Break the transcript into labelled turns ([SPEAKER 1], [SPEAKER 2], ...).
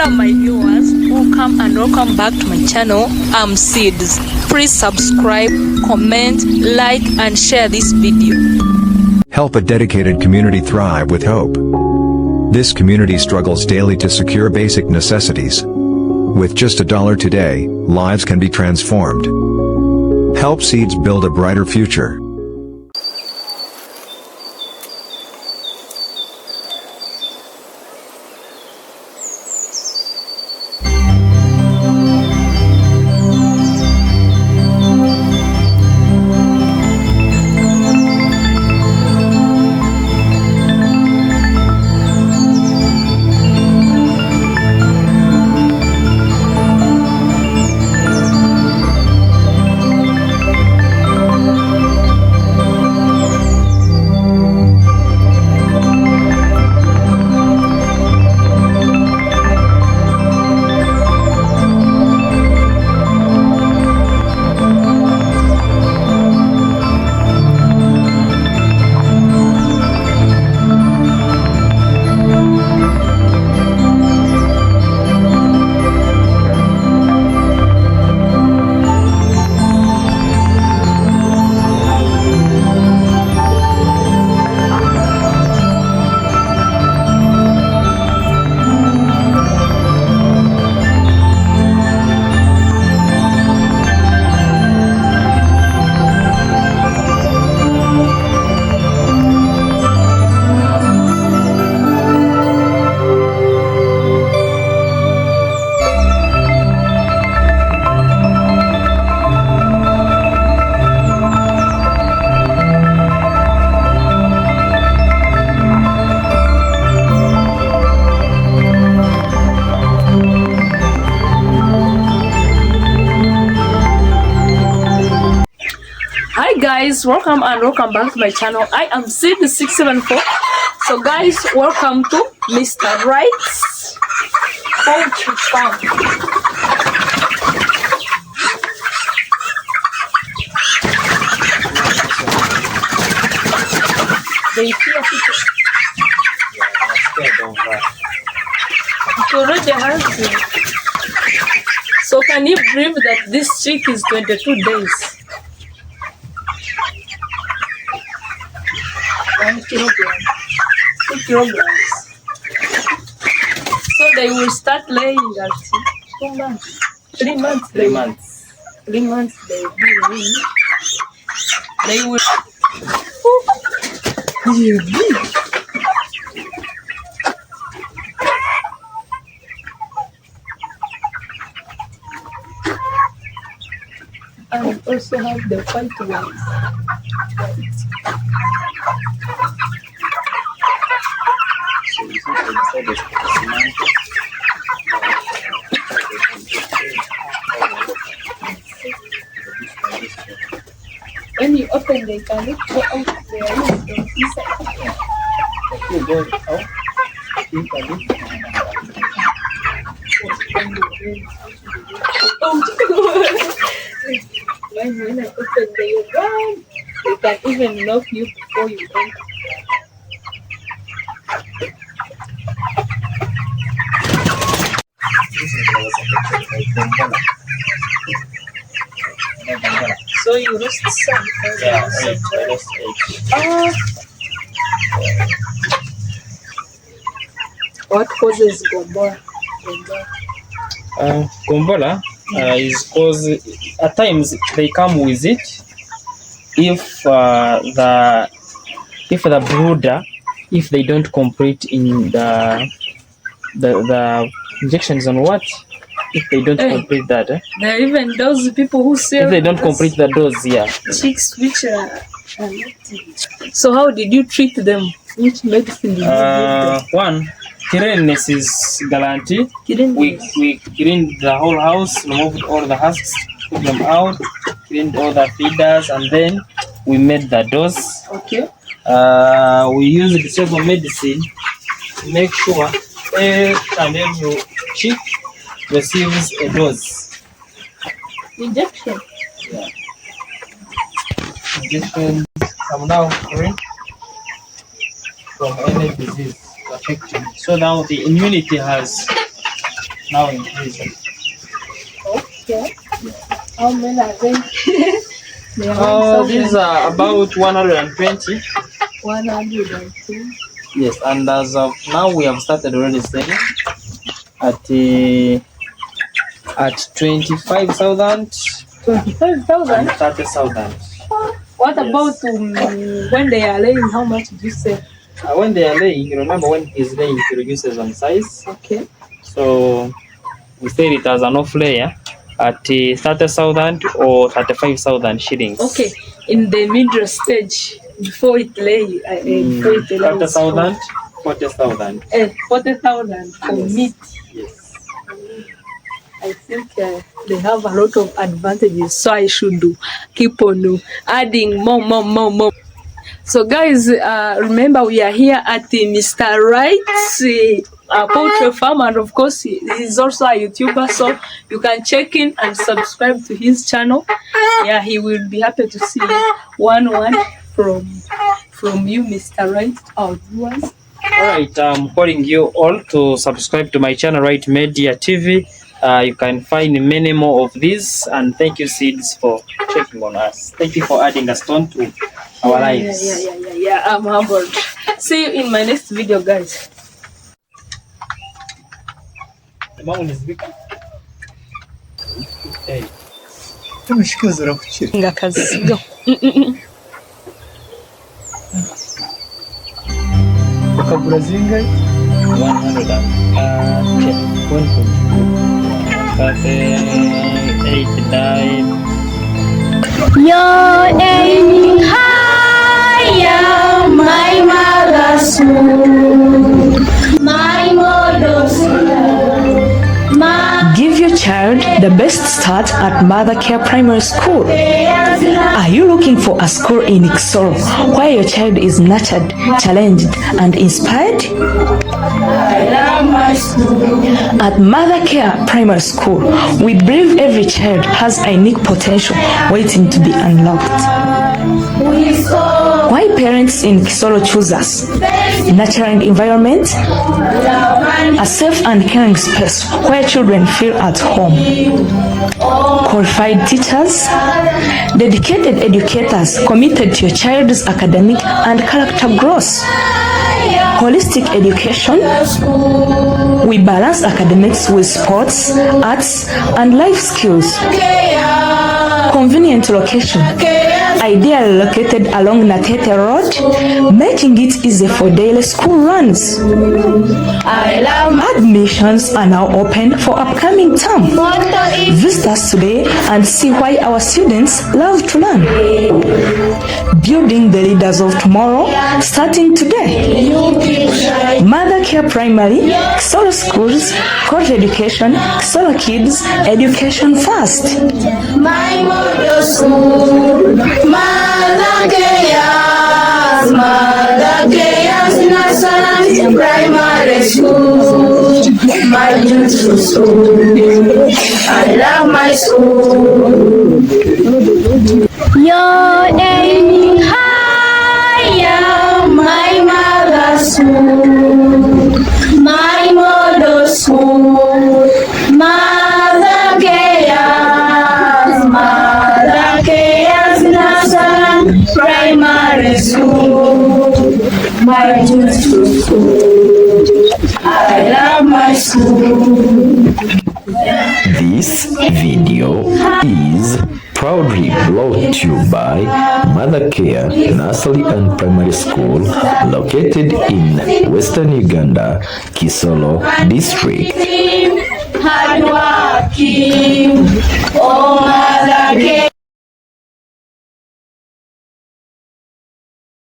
[SPEAKER 1] Hello my viewers, welcome back to my channel. I'm Seeds. Please subscribe, comment, like and share this video.
[SPEAKER 2] Help a dedicated community thrive with hope. This community struggles daily to secure basic necessities. With just $1 today, lives can be transformed. Help Seeds build a brighter future.
[SPEAKER 1] Hi guys, welcome back to my channel. I am Sid674. So guys, welcome to Mr. Wright's Poultry Farm. They fear people. It already has been. So can you believe that this chick is 22 days? 1 kilogram, 2 kilograms. So they will start laying at 2 months, 3 months. 3 months. 3 months they will be laying. They will. And also have the white ones. When you open they can look go out there inside.
[SPEAKER 3] You go out, you can look.
[SPEAKER 1] When I open they run. They can even knock you before you enter. So you roast some?
[SPEAKER 3] Yeah, I roast egg.
[SPEAKER 1] What causes gombola?
[SPEAKER 3] Gombola is cause at times they come with it if the brooder, if they don't complete in the injections on what, if they don't complete that.
[SPEAKER 1] There are even those people who sell.
[SPEAKER 3] If they don't complete the dose, yeah.
[SPEAKER 1] Chicks which are not. So how did you treat them? Which medicine did you give them?
[SPEAKER 3] One, cleanliness is guaranteed.
[SPEAKER 1] Cleanliness.
[SPEAKER 3] We cleaned the whole house, removed all the husks, put them out, cleaned all the feeders, and then we made the dose.
[SPEAKER 1] Okay.
[SPEAKER 3] We used several medicine to make sure every chick receives a dose.
[SPEAKER 1] Injection.
[SPEAKER 3] Yeah. Injections are now free from any disease affecting. So now the immunity has now increasing.
[SPEAKER 1] Okay. How many are they? They are
[SPEAKER 3] These are about 120.
[SPEAKER 1] 102.
[SPEAKER 3] Yes, and as of now, we have started already selling at 25,000
[SPEAKER 1] 25,000.
[SPEAKER 3] and 30,000.
[SPEAKER 1] What about when they are laying? How much did you say?
[SPEAKER 3] When they are laying, you remember when he's laying, he reduces on size.
[SPEAKER 1] Okay.
[SPEAKER 3] So we sell it as an off layer at 30,000 or 35,000 shillings.
[SPEAKER 1] Okay. In the middle stage, before it lay,
[SPEAKER 3] 30,000, 40,000.
[SPEAKER 1] 40,000 for meat.
[SPEAKER 3] Yes.
[SPEAKER 1] I think they have a lot of advantages, so I should keep on adding more. So guys, remember we are here at Mr. Wright's Poultry Farm, and of course he's also a YouTuber, so you can check in and subscribe to his channel. Yeah, he will be happy to see one from you, Mr. Wright, our viewers.
[SPEAKER 3] Alright, I'm calling you all to subscribe to my channel, Right Media TV. You can find many more of these, and thank you, Seeds, for checking on us. Thank you for adding a stone to our lives.
[SPEAKER 1] Yeah, I'm humbled. See you in my next video, guys.
[SPEAKER 3] Ukagura zingahe? 108
[SPEAKER 1] You're aiming higher, my mother's moon, my mother's moon.
[SPEAKER 4] Give your child the best start at Mother Care Primary School. Are you looking for a school in Kisoro where your child is nurtured, challenged, and inspired?
[SPEAKER 1] I love my school.
[SPEAKER 4] At Mother Care Primary School, we believe every child has a unique potential waiting to be unlocked. Why parents in Kisoro choose us? Nurturing environment, a safe and caring space where children feel at home. Qualified teachers, dedicated educators committed to your child's academic and character growth. Holistic education, we balance academics with sports, arts, and life skills. Convenient location, ideally located along Natete Road, making it easy for daily school runs. Admissions are now open for upcoming term. Visit us today and see why our students love to learn. Building the leaders of tomorrow, starting today. Mother Care Primary, Kisoro Schools, Court Education, Kisoro Kids, Education First.
[SPEAKER 1] My mother's moon, Mother Care's Nursery Primary School, my beautiful school. I love my school. You're aiming higher, my mother's moon, my mother's school, Mother Care's Nursery Primary School, my beautiful school. I love my school.
[SPEAKER 5] This video is proudly brought to you by Mother Care Nursery and Primary School located in Western Uganda, Kisoro District.
[SPEAKER 1] Hardworking, oh Mother Care.